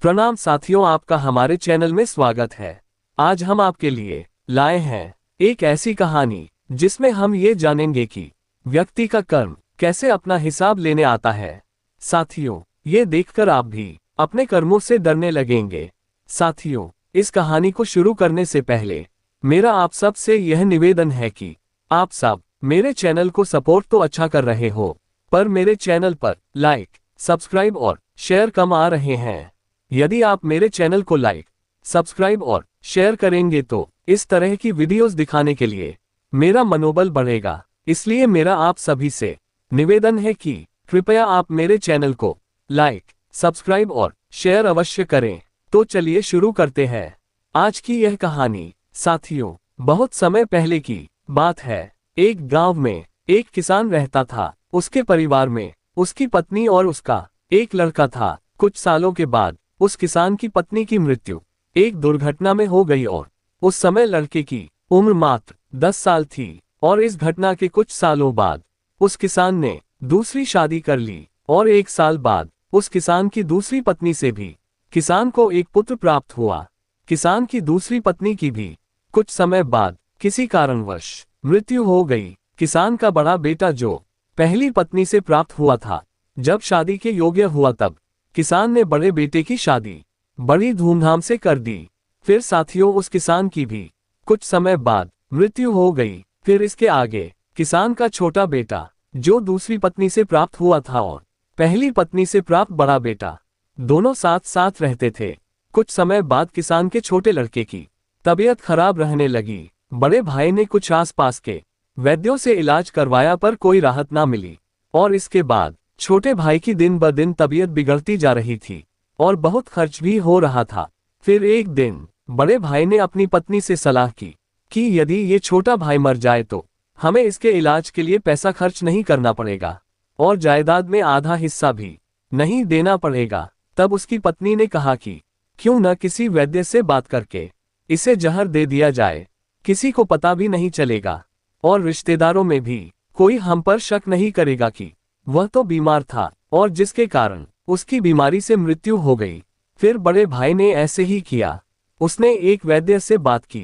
प्रणाम साथियों, आपका हमारे चैनल में स्वागत है। आज हम आपके लिए लाए हैं एक ऐसी कहानी जिसमें हम ये जानेंगे कि व्यक्ति का कर्म कैसे अपना हिसाब लेने आता है। साथियों, ये देखकर आप भी अपने कर्मों से डरने लगेंगे। साथियों, इस कहानी को शुरू करने से पहले मेरा आप सब से यह निवेदन है कि आप सब मेरे चैनल को सपोर्ट तो अच्छा कर रहे हो, पर मेरे चैनल पर लाइक, सब्सक्राइब और शेयर कम आ रहे हैं। यदि आप मेरे चैनल को लाइक, सब्सक्राइब और शेयर करेंगे तो इस तरह की वीडियोस दिखाने के लिए मेरा मनोबल बढ़ेगा। इसलिए मेरा आप सभी से निवेदन है कि कृपया आप मेरे चैनल को लाइक, सब्सक्राइब और शेयर अवश्य करें। तो चलिए शुरू करते हैं आज की यह कहानी। साथियों, बहुत समय पहले की बात है। एक गांव में एक किसान रहता था। उसके परिवार में उसकी पत्नी और उसका एक लड़का था। कुछ सालों के बाद उस किसान की पत्नी की मृत्यु एक दुर्घटना में हो गई और उस समय लड़के की उम्र मात्र 10 साल थी। और इस घटना के कुछ सालों बाद उस किसान ने दूसरी शादी कर ली और 1 साल बाद उस किसान की दूसरी पत्नी से भी किसान को एक पुत्र प्राप्त हुआ। किसान की दूसरी पत्नी की भी कुछ समय बाद किसी कारणवश मृत्यु हो गई। किसान का बड़ा बेटा जो पहली पत्नी से प्राप्त हुआ था, जब शादी के योग्य हुआ तब किसान ने बड़े बेटे की शादी बड़ी धूमधाम से कर दी। फिर साथियों, उस किसान की भी कुछ समय बाद मृत्यु हो गई। फिर इसके आगे किसान का छोटा बेटा जो दूसरी पत्नी से प्राप्त हुआ था और पहली पत्नी से प्राप्त बड़ा बेटा, दोनों साथ साथ रहते थे। कुछ समय बाद किसान के छोटे लड़के की तबीयत खराब रहने लगी। बड़े भाई ने कुछ आसपास के वैद्यों से इलाज करवाया पर कोई राहत ना मिली और इसके बाद छोटे भाई की दिन ब दिन तबीयत बिगड़ती जा रही थी और बहुत खर्च भी हो रहा था। फिर एक दिन बड़े भाई ने अपनी पत्नी से सलाह की कि यदि ये छोटा भाई मर जाए तो हमें इसके इलाज के लिए पैसा खर्च नहीं करना पड़ेगा और जायदाद में आधा हिस्सा भी नहीं देना पड़ेगा। तब उसकी पत्नी ने कहा कि क्यों न किसी वैद्य से बात करके इसे जहर दे दिया जाए, किसी को पता भी नहीं चलेगा और रिश्तेदारों में भी कोई हम पर शक नहीं करेगा कि वह तो बीमार था और जिसके कारण उसकी बीमारी से मृत्यु हो गई। फिर बड़े भाई ने ऐसे ही किया। उसने एक वैद्य से बात की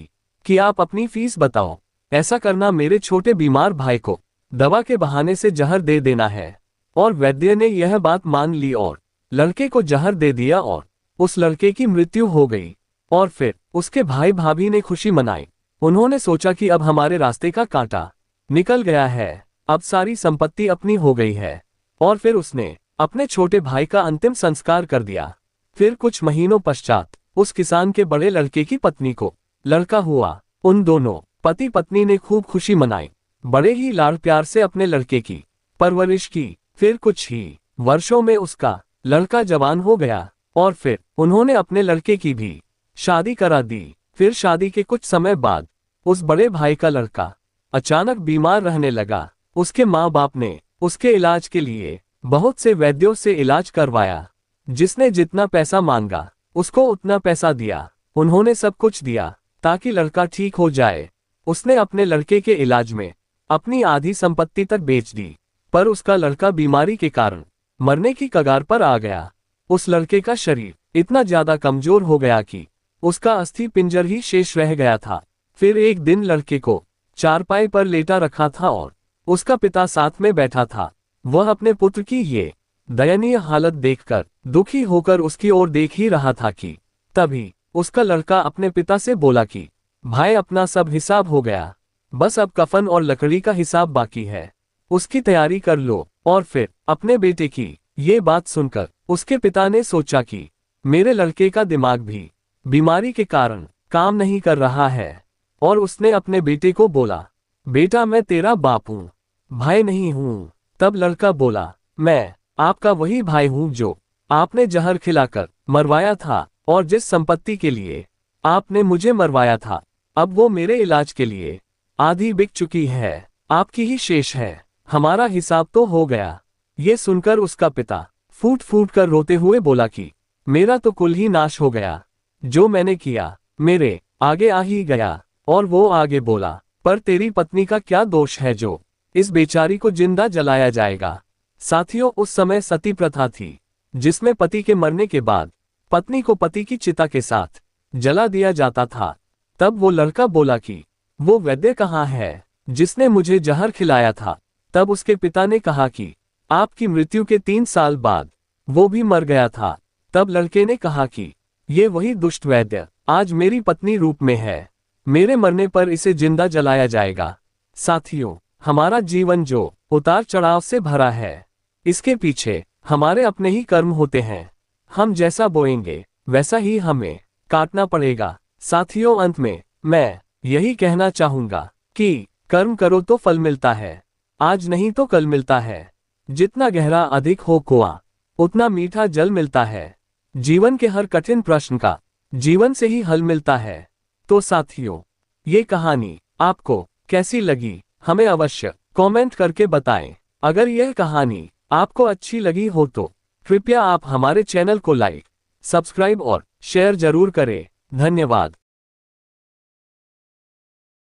कि आप अपनी फीस बताओ, ऐसा करना मेरे छोटे बीमार भाई को दवा के बहाने से जहर दे देना है। और वैद्य ने यह बात मान ली और लड़के को जहर दे दिया और उस लड़के की मृत्यु हो गई। और फिर उसके भाई भाभी ने खुशी मनाई। उन्होंने सोचा कि अब हमारे रास्ते का कांटा निकल गया है, अब सारी संपत्ति अपनी हो गई है। और फिर उसने अपने छोटे भाई का अंतिम संस्कार कर दिया। फिर कुछ महीनों पश्चात उस किसान के बड़े लड़के की पत्नी को लड़का हुआ। उन दोनों पति पत्नी ने खूब खुशी मनाई, बड़े ही लाड़ प्यार से अपने लड़के की परवरिश की। फिर कुछ ही वर्षों में उसका लड़का जवान हो गया और फिर उन्होंने अपने लड़के की भी शादी करा दी। फिर शादी के कुछ समय बाद उस बड़े भाई का लड़का अचानक बीमार रहने लगा। उसके माँ बाप ने उसके इलाज के लिए बहुत से वैद्यों से इलाज करवाया। जिसने जितना पैसा मांगा उसको उतना पैसा दिया। उन्होंने सब कुछ दिया ताकि लड़का ठीक हो जाए। उसने अपने लड़के के इलाज में अपनी आधी संपत्ति तक बेच दी, पर उसका लड़का बीमारी के कारण मरने की कगार पर आ गया। उस लड़के का शरीर इतना ज्यादा कमजोर हो गया कि उसका अस्थि पिंजर ही शेष रह गया था। फिर एक दिन लड़के को चारपाई पर लेटा रखा था और उसका पिता साथ में बैठा था। वह अपने पुत्र की ये दयनीय हालत देखकर दुखी होकर उसकी ओर देख ही रहा था कि तभी उसका लड़का अपने पिता से बोला कि भाई, अपना सब हिसाब हो गया, बस अब कफन और लकड़ी का हिसाब बाकी है, उसकी तैयारी कर लो। और फिर अपने बेटे की ये बात सुनकर उसके पिता ने सोचा कि मेरे लड़के का दिमाग भी बीमारी के कारण काम नहीं कर रहा है। और उसने अपने बेटे को बोला, बेटा, मैं तेरा बाप हूँ, भाई नहीं हूँ। तब लड़का बोला, मैं आपका वही भाई हूँ जो आपने जहर खिलाकर मरवाया था और जिस संपत्ति के लिए आपने मुझे मरवाया था, अब वो मेरे इलाज के लिए आधी बिक चुकी है, आपकी ही शेष है, हमारा हिसाब तो हो गया। ये सुनकर उसका पिता फूट फूट कर रोते हुए बोला कि मेरा तो कुल ही नाश हो गया, जो मैंने किया मेरे आगे आ ही गया। और वो आगे बोला, पर तेरी पत्नी का क्या दोष है जो इस बेचारी को जिंदा जलाया जाएगा। साथियों, उस समय सती प्रथा थी, जिसमें पति के मरने के बाद पत्नी को पति की चिता के साथ जला दिया जाता था। तब वो लड़का बोला कि वो वैद्य कहाँ है जिसने मुझे जहर खिलाया था। तब उसके पिता ने कहा कि आपकी मृत्यु के 3 साल बाद वो भी मर गया था। तब लड़के ने कहा कि ये वही दुष्ट वैद्य आज मेरी पत्नी रूप में है, मेरे मरने पर इसे जिंदा जलाया जाएगा। साथियों, हमारा जीवन जो उतार चढ़ाव से भरा है, इसके पीछे हमारे अपने ही कर्म होते हैं। हम जैसा बोएंगे वैसा ही हमें काटना पड़ेगा। साथियों, अंत में मैं यही कहना चाहूंगा कि कर्म करो तो फल मिलता है, आज नहीं तो कल मिलता है। जितना गहरा अधिक हो कुआं, उतना मीठा जल मिलता है। जीवन के हर कठिन प्रश्न का जीवन से ही हल मिलता है। तो साथियों, ये कहानी आपको कैसी लगी हमें अवश्य कमेंट करके बताएं। अगर यह कहानी आपको अच्छी लगी हो तो कृपया आप हमारे चैनल को लाइक, सब्सक्राइब और शेयर जरूर करें। धन्यवाद।